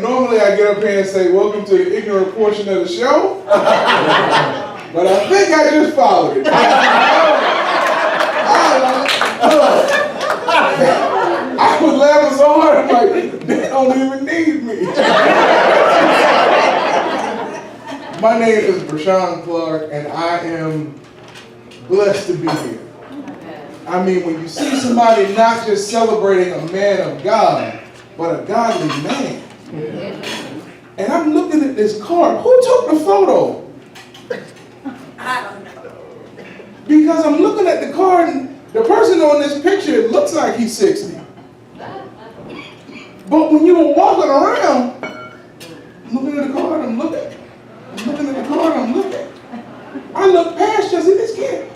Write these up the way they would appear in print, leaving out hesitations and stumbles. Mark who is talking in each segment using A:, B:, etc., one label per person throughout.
A: normally I get up here and say, welcome to the ignorant portion of the show. But I think I just followed it. I was laughing so hard, I'm like, they don't even need me. My name is Brashawn Clark, and I am blessed to be here. I mean, when you see somebody not just celebrating a man of God, but a godly man. And I'm looking at this card. Who took the photo?
B: I don't know.
A: Because I'm looking at the card, and the person on this picture looks like he's 60. But when you were walking around, I'm looking at the card, I'm looking at the card, I'm looking. I look past you, I see this kid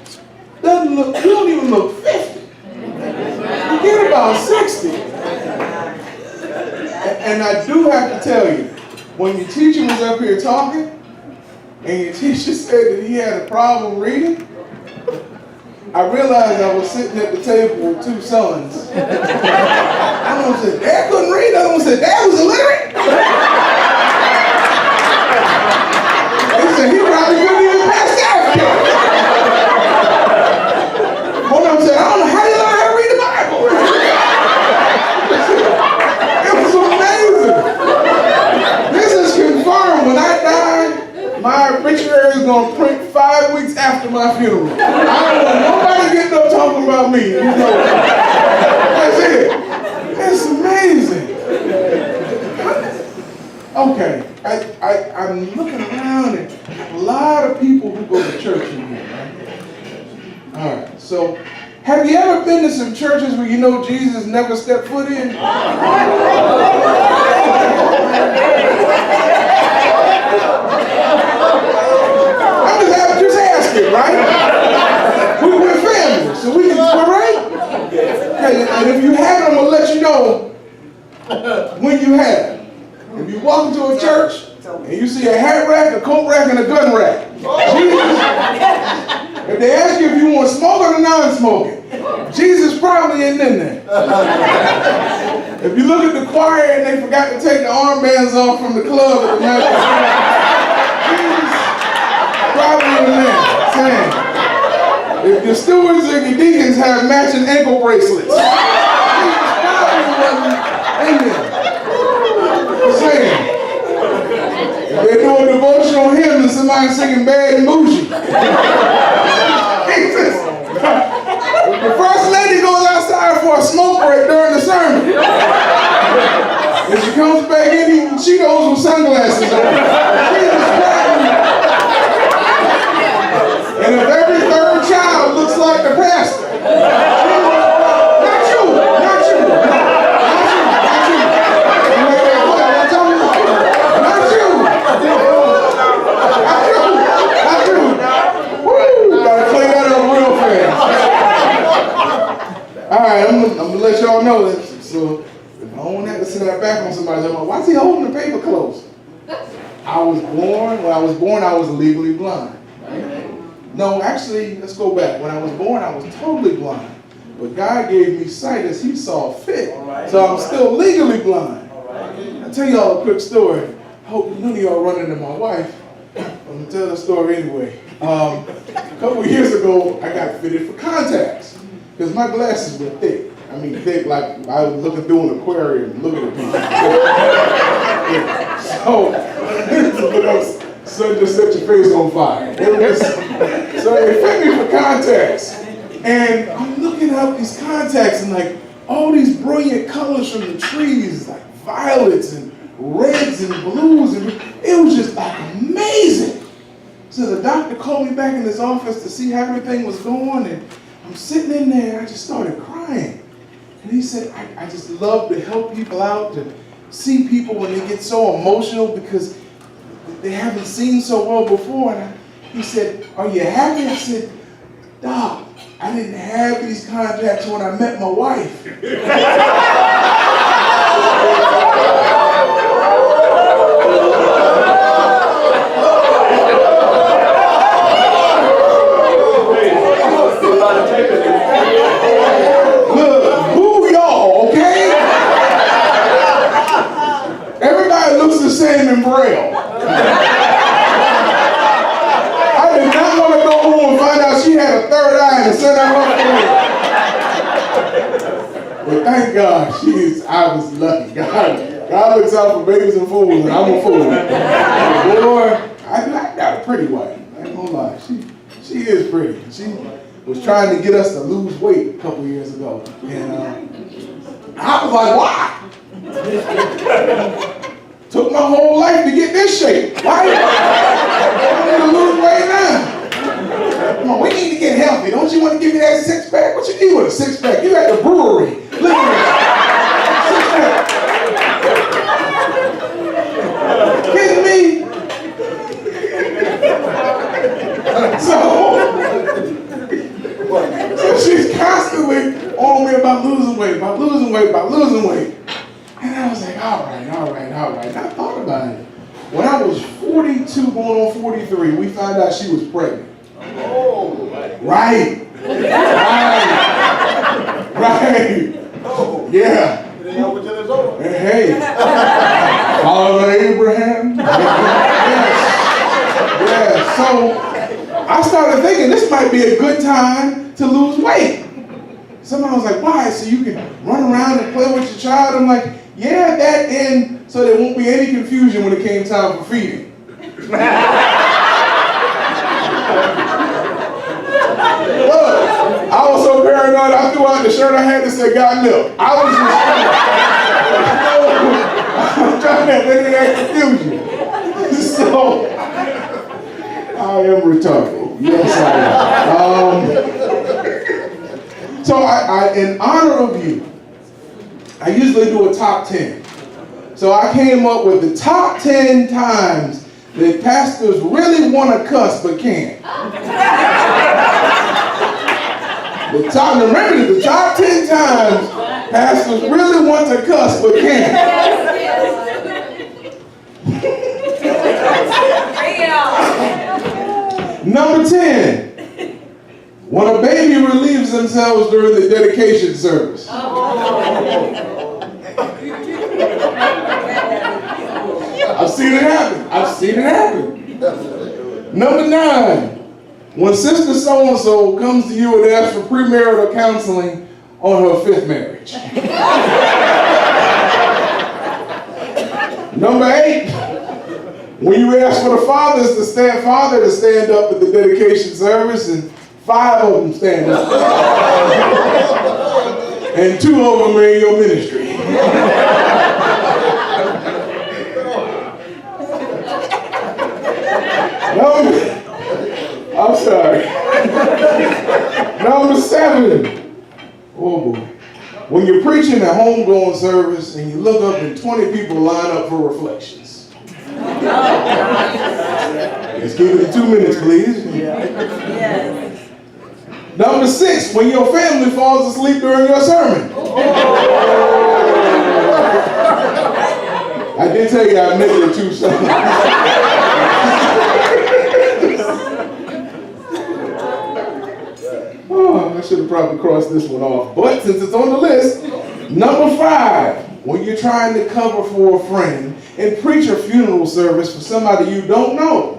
A: doesn't look, you don't even look 50. Forget about 60. And I do have to tell you, when your teacher was up here talking, and your teacher said that he had a problem reading, I realized I was sitting at the table with two sons. One said, Dad couldn't read. The other one said, Dad was illiterate. They said, he probably couldn't even pass that. One of them said, I don't know how you learn how to read the Bible. It was amazing. This is confirmed. When I die, my obituary is going to print 5 weeks after my funeral. I don't want nobody getting up talking about me. You know, that's it. It's amazing. Okay, I'm looking around and a lot of people who go to church in here, right? All right, so have you ever been to some churches where you know Jesus never stepped foot in? I'm just asking, right? We're family, so we're right? Okay, and if you haven't, I'm going to let you know when you have. If you walk into a church and you see a hat rack, a coat rack, and a gun rack, Jesus, if they ask you if you want smoking or non-smoking, Jesus probably ain't in there. If you look at the choir and they forgot to take the armbands off from the club at the night, Jesus probably in there. Saying, if your stewards and your deacons have matching ankle bracelets, Jesus probably wasn't in there. Saying, they're doing devotional hymns and somebody singing Bad and Bougie. Jesus. The first lady goes outside for a smoke break during the sermon. And she comes back in eating Cheetos with sunglasses on. Jesus Christ. And if every third child looks like the pastor, not you. Alright, I'm gonna let y'all know this. So if I don't have to sit that back on somebody, I'm like, why is he holding the paper close? When I was born, I was legally blind. Right? No, actually, let's go back. When I was born, I was totally blind. But God gave me sight as he saw fit. So I'm still legally blind. I'll tell y'all a quick story. I hope none of y'all run into my wife. I'm gonna tell the story anyway. A couple years ago, I got fitted for contacts. Because my glasses were thick. I mean, thick like I was looking through an aquarium, looking at people. So just set your face on fire. So they fit me for contacts. And I'm looking up these contacts and like all these brilliant colors from the trees, like violets and reds and blues. And it was just like amazing. So the doctor called me back in his office to see how everything was going. And I'm sitting in there, I just started crying. And he said, I just love to help people out, to see people when they get so emotional because they haven't seen so well before. And he said, are you happy? I said, Doc, I didn't have these contacts when I met my wife. Everybody looks the same in Braille. I did not want to go home and find out she had a third eye and send her off. But thank God, I was lucky. God looks out for babies and fools, and I'm a fool. Boy, I got a pretty wife. I ain't gonna lie. She is pretty. She was trying to get us to lose weight a couple years ago. And I was like, why? Took my whole life to get this shape. Why? I need to lose weight now. Come on, we need to get healthy. Don't you want to give me that six pack? What you need with a six pack? You at the brewery. Look at me. Kidding me? So she's constantly on me about losing weight. And I was like, all right. And I thought about it. When I was 42 going on 43, we found out she was pregnant.
C: Oh,
A: Right.
C: oh.
A: Yeah.
C: It ain't over till it's over.
A: Hey. Father Abraham. Yes. So I started thinking this might be a good time to lose weight. Somebody was like, why? So you can run around and play with your child? I'm like, yeah, that and so there won't be any confusion when it came time for feeding. Look, I was so paranoid I threw out the shirt I had that said got milk. I was just trying to eliminate that confusion. So I am retarded. Yes, I am. So I, in honor of you, I usually do a top 10. So I came up with the top 10 times that pastors really want to cuss but can't. Remember the top 10 times pastors really want to cuss but can't. Number 10. When a baby relieves themselves during the dedication service. I've seen it happen. Number 9. When Sister So-and-so comes to you and asks for premarital counseling on her 5th marriage. Number 8. When you ask for the father to stand up at the dedication service and 5 of them stand up. And 2 of them are in your ministry. I'm sorry. Number 7. Oh boy. When you're preaching a homegoing service and you look up and 20 people line up for reflections. Let's keep it to 2 minutes, please. Number 6, when your family falls asleep during your sermon. I did tell you I missed it 2 Sundays. Oh, I should have probably crossed this one off. But since it's on the list, number 5, when you're trying to cover for a friend and preach a funeral service for somebody you don't know.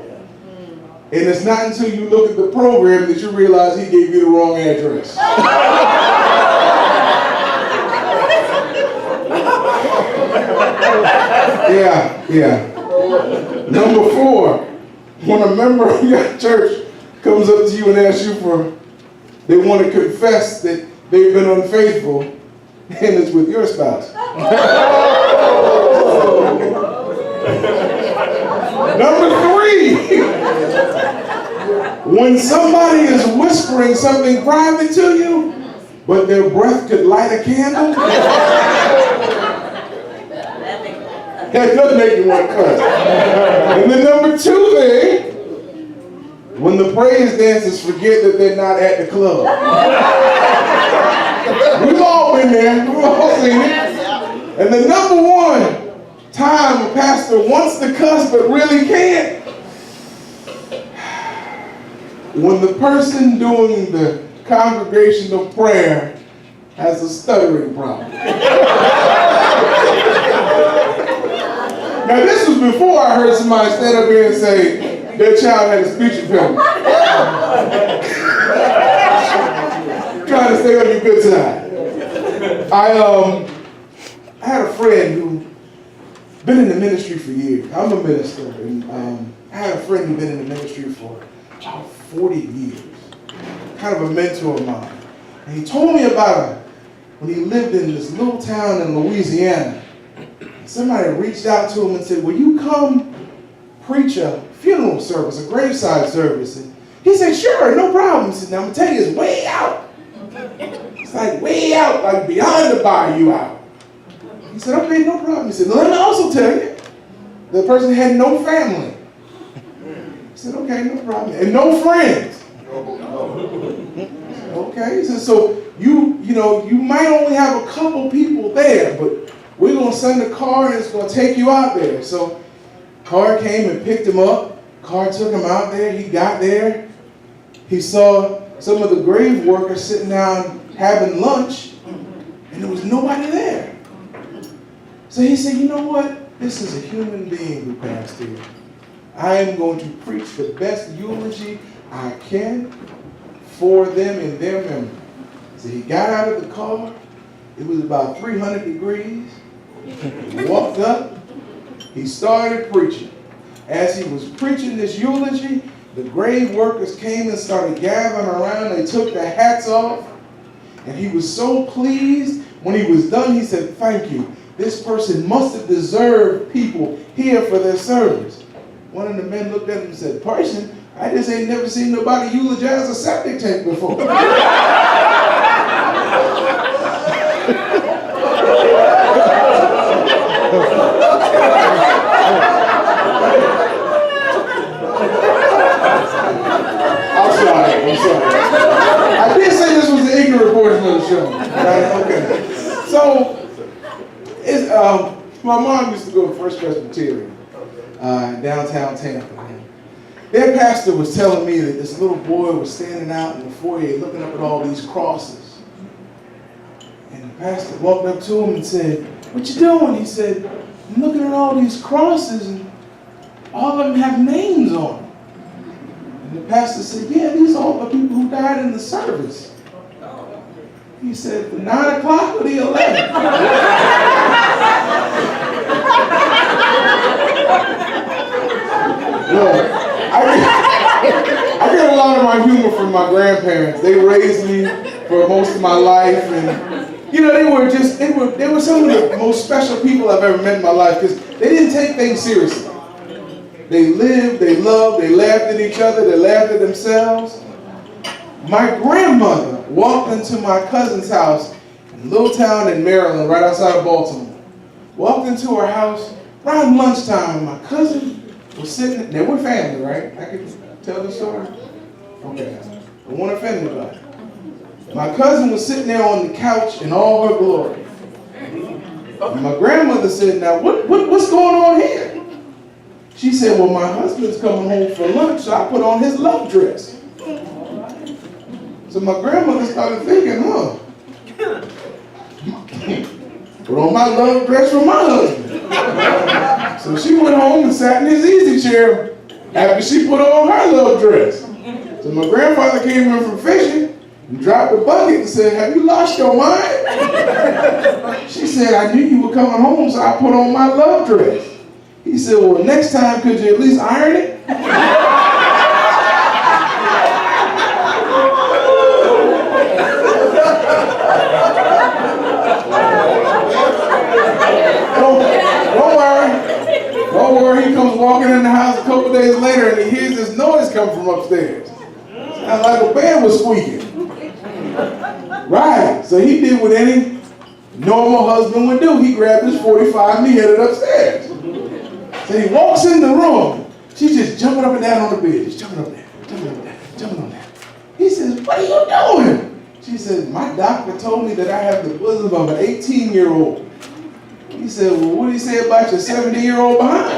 A: And it's not until you look at the program that you realize he gave you the wrong address. Yeah. Number 4, when a member of your church comes up to you and asks you they want to confess that they've been unfaithful, and it's with your spouse. Number 3, when somebody is whispering something private to you, but their breath could light a candle. That does make you want to cuss. And the number 2 thing, when the praise dancers forget that they're not at the club. We've all been there. We've all seen it. And the number 1 time a pastor wants to cuss but really can't, when the person doing the congregational prayer has a stuttering problem. Now this was before I heard somebody stand up here and say their child had a speech impediment. Trying to stay on your good side. I had a friend who been in the ministry for years. I'm a minister, and I had a friend who'd been in the ministry for about 40 years. Kind of a mentor of mine. And he told me about when he lived in this little town in Louisiana. Somebody reached out to him and said, will you come preach a funeral service, a graveside service? And he said, sure, no problem. He said, now I'm going to tell you, it's way out. It's like way out, like beyond the bayou out. He said, okay, no problem. He said, let me also tell you, the person had no family. He said, okay, no problem. And no friends. Okay, he said, so you might only have a couple people there, but we're going to send a car and it's going to take you out there. So car came and picked him up. Car took him out there. He got there. He saw some of the grave workers sitting down having lunch, and there was nobody there. So he said, you know what? This is a human being who passed here. I am going to preach the best eulogy I can for them in their memory. So he got out of the car. It was about 300 degrees. He walked up. He started preaching. As he was preaching this eulogy, the grave workers came and started gathering around. They took their hats off. And he was so pleased. When he was done, he said, thank you. This person must have deserved people here for their service. One of the men looked at him and said, person, I just ain't never seen nobody eulogize a septic tank before. I'm sorry. I did say this was the ignorant portion of the show. Right? Okay. So, my mom used to go to First Presbyterian downtown Tampa. Their pastor was telling me that this little boy was standing out in the foyer looking up at all these crosses. And the pastor walked up to him and said, what you doing? He said, I'm looking at all these crosses and all of them have names on them. And the pastor said, yeah, these are all the people who died in the service. He said, the 9 o'clock or the 11? Look, I get a lot of my humor from my grandparents. They raised me for most of my life, and they were some of the most special people I've ever met in my life because they didn't take things seriously. They lived, they loved, they laughed at each other, they laughed at themselves. My grandmother walked into my cousin's house in a little town in Maryland, right outside of Baltimore. Walked into her house around lunchtime, and my cousin was sitting, now we're family, right? I can tell the story? Okay, I won't offend anybody. My cousin was sitting there on the couch in all her glory. And my grandmother said, now what's going on here? She said, well, my husband's coming home for lunch, so I put on his love dress. So my grandmother started thinking, put on my love dress for my husband. So she went home and sat in his easy chair after she put on her love dress. So my grandfather came in from fishing and dropped the bucket and said, have you lost your mind? She said, I knew you were coming home, so I put on my love dress. He said, well, next time, could you at least iron it? Don't worry, he comes walking in the house a couple days later and he hears this noise come from upstairs. Sounds like a bed was squeaking. Right, so he did what any normal husband would do. He grabbed his 45 and he headed upstairs. So he walks in the room. She's just jumping up and down on the bed. Just jumping up and down, jumping up and down, jumping up and down. He says, what are you doing? She says, my doctor told me that I have the bosom of an 18-year-old. He said, well, what did he say about your 70-year-old behind?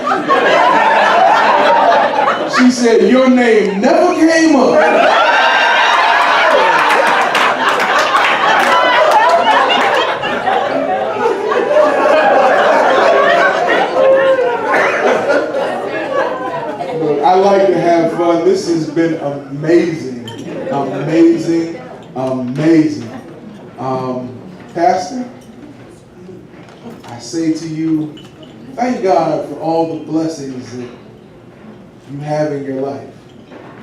A: She said, your name never came up. fun. This has been amazing. Amazing. Amazing. Pastor, I say to you, thank God for all the blessings that you have in your life.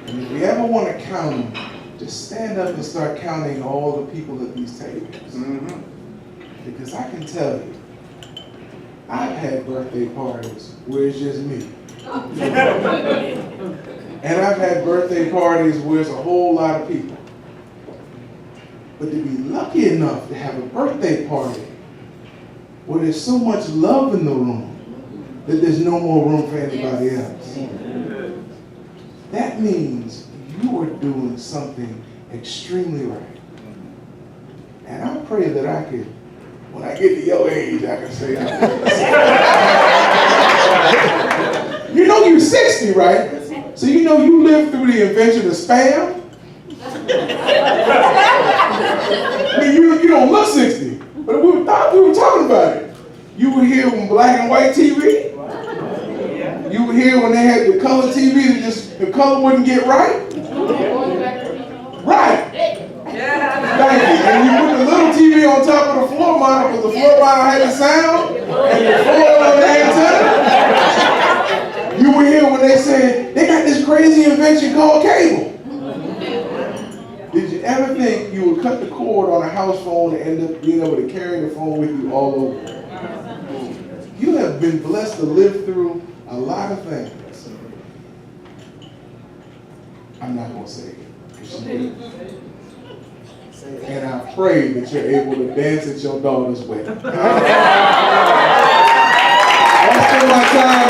A: And if you ever want to count them, just stand up and start counting all the people at these tables.
C: Mm-hmm.
A: Because I can tell you, I've had birthday parties where it's just me. And I've had birthday parties where it's a whole lot of people. But to be lucky enough to have a birthday party where there's so much love in the room that there's no more room for anybody else, that means you are doing something extremely right. And I pray that I could, when I get to your age, I can say, you know you're 60, right? So you know you lived through the invention of Spam. I mean, you don't look 60, but we were talking about it. You were here when black and white TV. You were here when they had the color TV that just, the color wouldn't get right. Right. Thank you. And you put the little TV on top of the floor monitor because the floor monitor had the sound and the floor on the antenna. You were here when they said they got this crazy invention called cable. Did you ever think you would cut the cord on a house phone and end up being able to carry the phone with you all over? You have been blessed to live through a lot of things. I'm not going to say it. And I pray that you're able to dance at your daughter's wedding. I spend my time